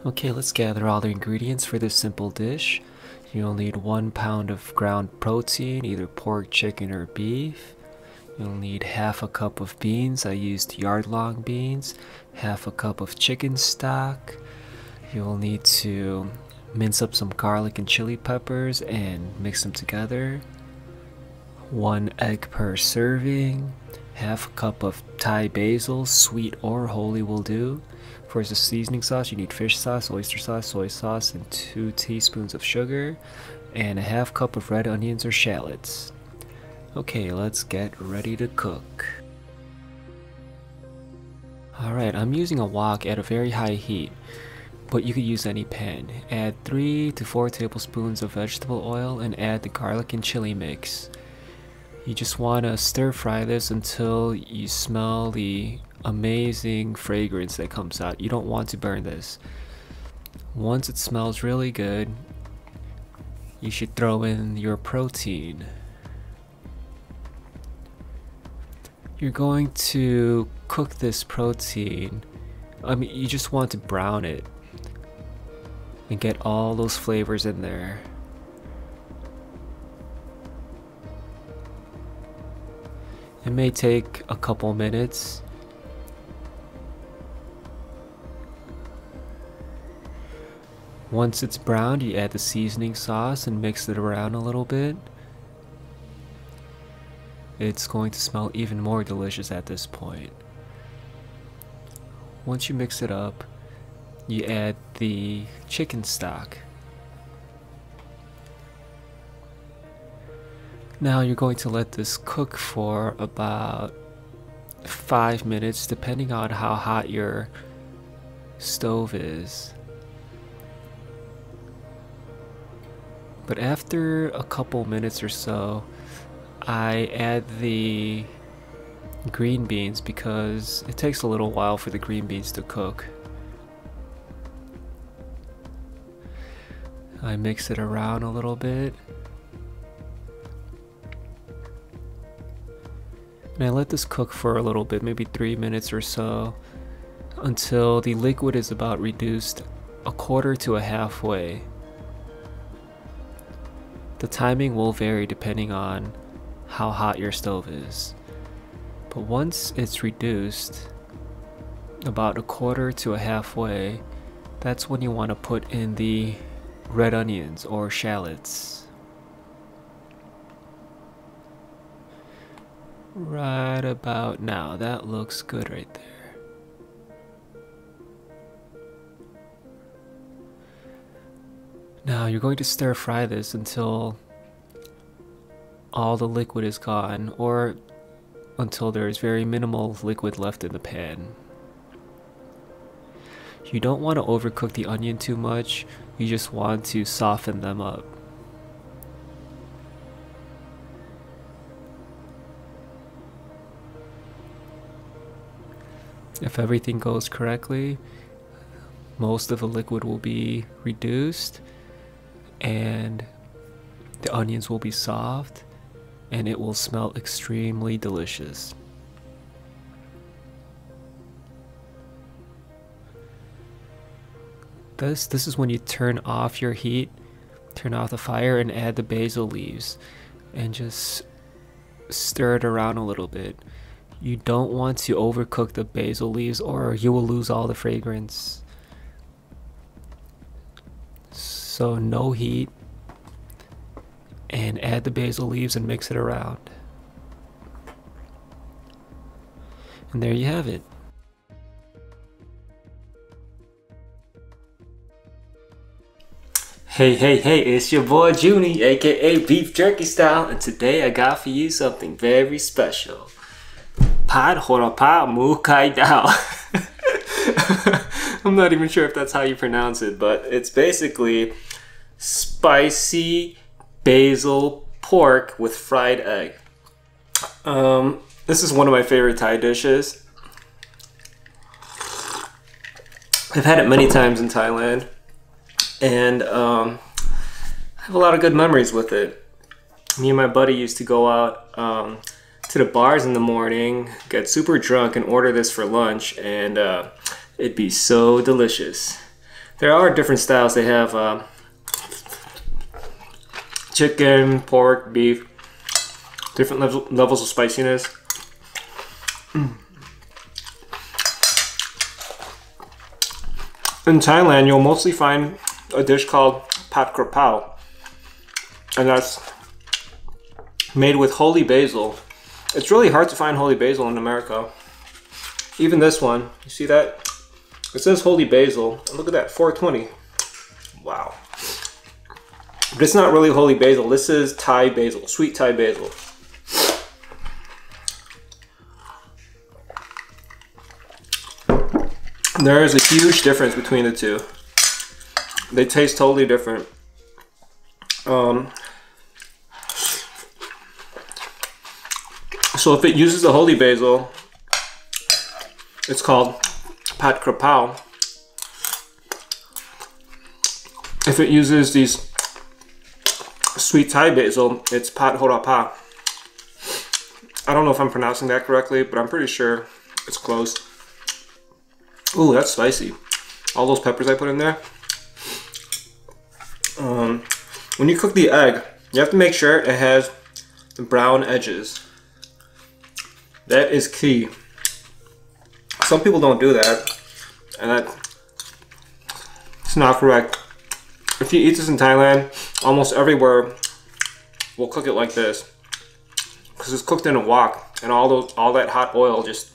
Okay, let's gather all the ingredients for this simple dish. You'll need 1 pound of ground protein, either pork, chicken, or beef. You'll need half a cup of beans. I used yardlong beans. Half a cup of chicken stock. You'll need to mince up some garlic and chili peppers and mix them together. 1 egg per serving. Half a cup of Thai basil, sweet or holy will do. For the seasoning sauce, you need fish sauce, oyster sauce, soy sauce, and 2 teaspoons of sugar, and a half cup of red onions or shallots. Okay, let's get ready to cook. Alright, I'm using a wok at a very high heat, but you could use any pan. Add 3 to 4 tablespoons of vegetable oil and add the garlic and chili mix. You just want to stir fry this until you smell the amazing fragrance that comes out. You don't want to burn this. Once it smells really good, you should throw in your protein. You're going to cook this protein. You just want to brown it and get all those flavors in there. It may take a couple minutes. Once it's browned, you add the seasoning sauce and mix it around a little bit. It's going to smell even more delicious at this point. Once you mix it up, you add the chicken stock. Now you're going to let this cook for about 5 minutes, depending on how hot your stove is. But after a couple minutes or so, I add the green beans because it takes a little while for the green beans to cook. I mix it around a little bit. And I let this cook for a little bit, maybe 3 minutes or so, until the liquid is about reduced a quarter to a halfway. The timing will vary depending on how hot your stove is. But once it's reduced about a quarter to a halfway, that's when you want to put in the red onions or shallots. Right about now, that looks good right there. Now you're going to stir fry this until all the liquid is gone, or until there is very minimal liquid left in the pan. You don't want to overcook the onion too much, you just want to soften them up. If everything goes correctly, most of the liquid will be reduced and the onions will be soft and it will smell extremely delicious. This is when you turn off your heat, turn off the fire, and add the basil leaves and just stir it around a little bit. You don't want to overcook the basil leaves or you will lose all the fragrance. So no heat, and add the basil leaves and mix it around. And there you have it. Hey, it's your boy Junie, aka Beef Jerky Style, and today I got for you something very special. Pad Horapa Mukai Dao. I'm not even sure if that's how you pronounce it, but it's basically spicy basil pork with fried egg. This is one of my favorite Thai dishes. I've had it many times in Thailand, and I have a lot of good memories with it. Me and my buddy used to go out to the bars in the morning, get super drunk, and order this for lunch, and it'd be so delicious. There are different styles. They have chicken, pork, beef, different levels of spiciness. In Thailand, you'll mostly find a dish called Pat Krapao, and that's made with holy basil. It's really hard to find holy basil in America. Even this one, you see that? It says holy basil. Look at that, 420. Wow. But it's not really holy basil. This is Thai basil, sweet Thai basil. There is a huge difference between the two. They taste totally different. So if it uses the holy basil, it's called Pat Krapao. If it uses these sweet Thai basil, it's Pat Horapa. I don't know if I'm pronouncing that correctly, but I'm pretty sure it's close. Ooh, that's spicy. All those peppers I put in there. When you cook the egg, you have to make sure it has the brown edges. That is key. Some people don't do that, and that's not correct. If you eat this in Thailand, almost everywhere will cook it like this, because it's cooked in a wok, and all that hot oil just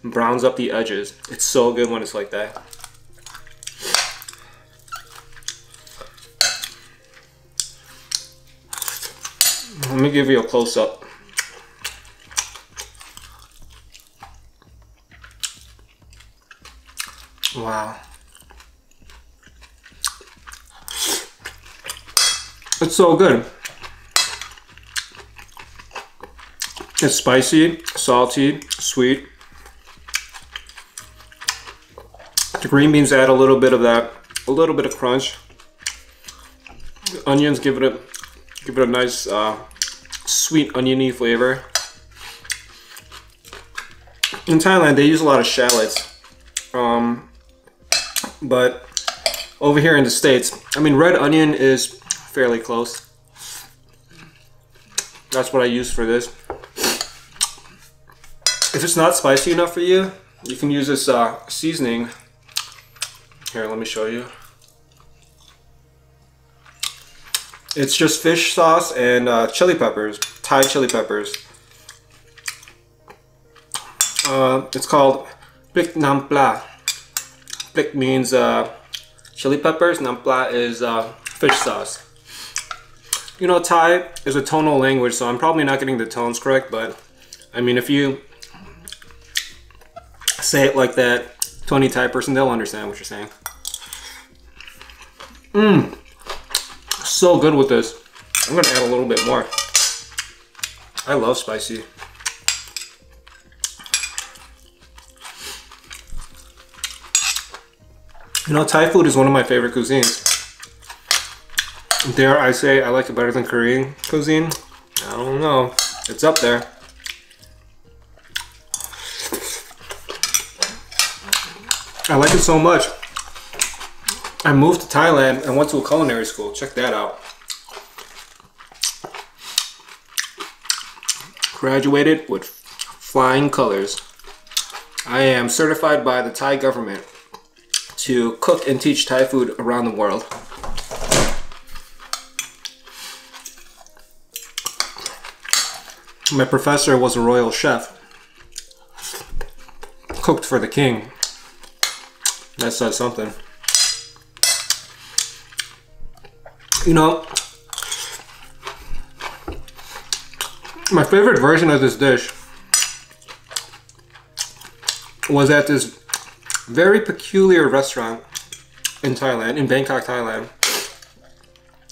browns up the edges. It's so good when it's like that. Let me give you a close-up. Wow. It's so good. It's spicy, salty, sweet. The green beans add a little bit of that, a little bit of crunch. The onions give it a nice sweet oniony flavor. In Thailand, they use a lot of shallots, but over here in the States, I mean, red onion is fairly close. That's what I use for this. If it's not spicy enough for you, you can use this seasoning. Here, let me show you. It's just fish sauce and chili peppers, Thai chili peppers. It's called Plik Nam Pla. Plik means chili peppers, Nam Pla is fish sauce. You know, Thai is a tonal language, so I'm probably not getting the tones correct, but I mean, if you say it like that to any Thai person, they'll understand what you're saying. So good with this. I'm gonna add a little bit more. I love spicy. You know, Thai food is one of my favorite cuisines. Dare I say I like it better than Korean cuisine? I don't know. It's up there. I like it so much. I moved to Thailand and went to a culinary school. Check that out. Graduated with flying colors. I am certified by the Thai government to cook and teach Thai food around the world. My professor was a royal chef. Cooked for the king. That says something. You know, my favorite version of this dish was at this very peculiar restaurant in Thailand, in Bangkok, Thailand.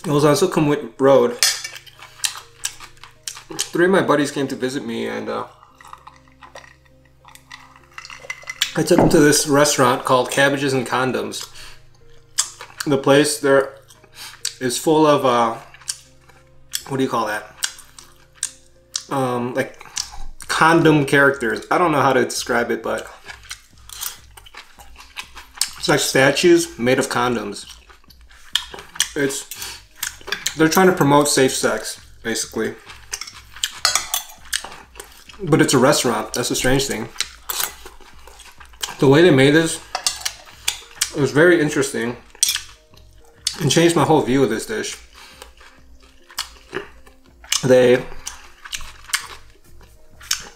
It was on Sukhumvit Road. 3 of my buddies came to visit me, and I took them to this restaurant called Cabbages and Condoms. The place there is full of what do you call that? Like condom characters. I don't know how to describe it, but It's like statues made of condoms. They're trying to promote safe sex, basically. But it's a restaurant. That's the strange thing. The way they made this, it was very interesting and changed my whole view of this dish. They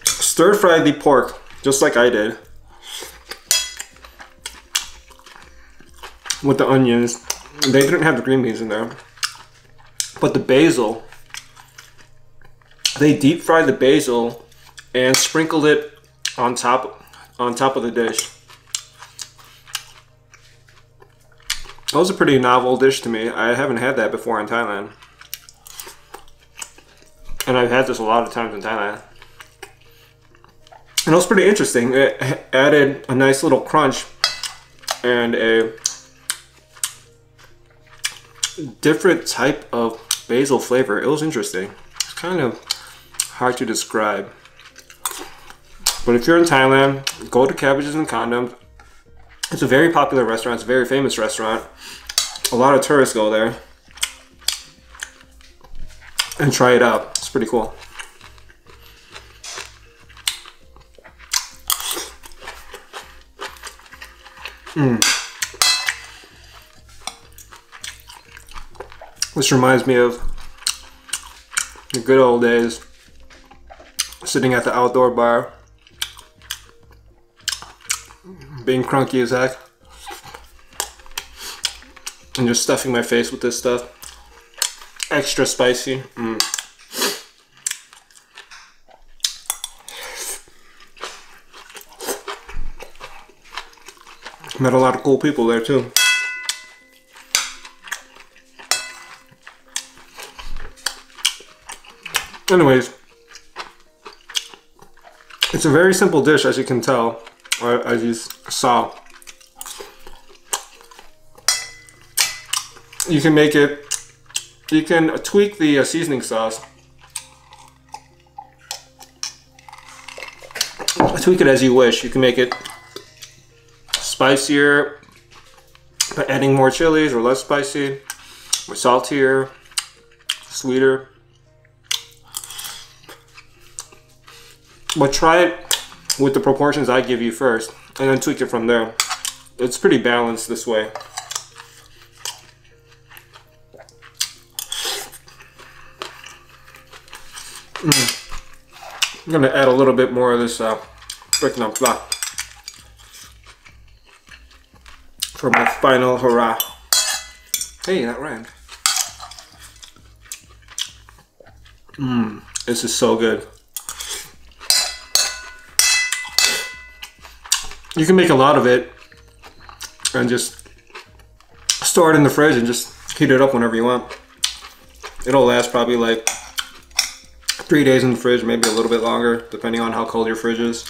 stir-fried the pork just like I did with the onions. They didn't have the green beans in there, but the basil, they deep fried the basil and sprinkled it on top of the dish. That was a pretty novel dish to me. I haven't had that before in Thailand, and I've had this a lot of times in Thailand, and it was pretty interesting. It added a nice little crunch and a different type of basil flavor. It was interesting. It's kind of hard to describe. But if you're in Thailand, go to Cabbages and Condoms. It's a very popular restaurant. It's a very famous restaurant. A lot of tourists go there and try it out. It's pretty cool. This reminds me of the good old days, sitting at the outdoor bar, being crunky as heck, and just stuffing my face with this stuff. Extra spicy. Met a lot of cool people there too. Anyways, it's a very simple dish, as you can tell, or as you saw. You can make it, you can tweak the seasoning sauce. Tweak it as you wish. You can make it spicier by adding more chilies, or less spicy, or saltier, sweeter. But try it with the proportions I give you first, and then tweak it from there. It's pretty balanced this way. I'm gonna add a little bit more of this freaking flour for my final hurrah. Hey, that rhymed. This is so good. You can make a lot of it and just store it in the fridge and just heat it up whenever you want. It'll last probably like 3 days in the fridge, maybe a little bit longer, depending on how cold your fridge is.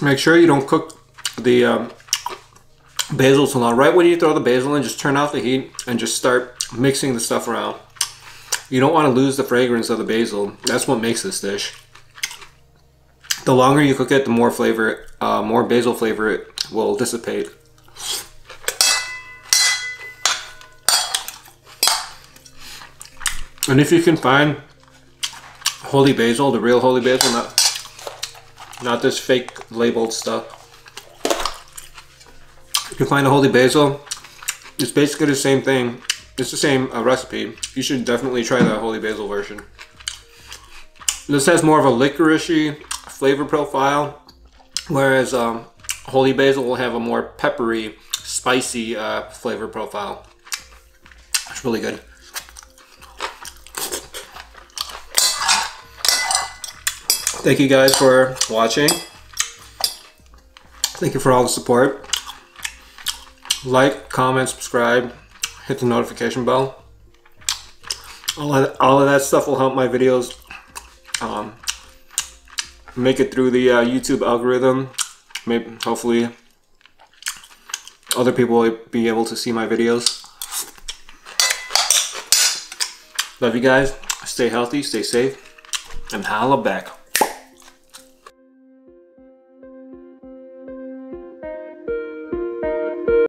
Make sure you don't cook the basil too long. Right when you throw the basil in, just turn off the heat and just start mixing the stuff around. You don't want to lose the fragrance of the basil. That's what makes this dish. The longer you cook it, the more flavor, more basil flavor it will dissipate. And if you can find holy basil, the real holy basil, not this fake labeled stuff. If you find a holy basil, it's basically the same thing. It's the same recipe. You should definitely try the holy basil version. This has more of a licoricey flavor profile, whereas holy basil will have a more peppery, spicy flavor profile. It's really good. Thank you guys for watching. Thank you for all the support. Like, comment, subscribe, hit the notification bell. All of that stuff will help my videos make it through the YouTube algorithm. Maybe, hopefully, other people will be able to see my videos. Love you guys. Stay healthy, stay safe, and holla back.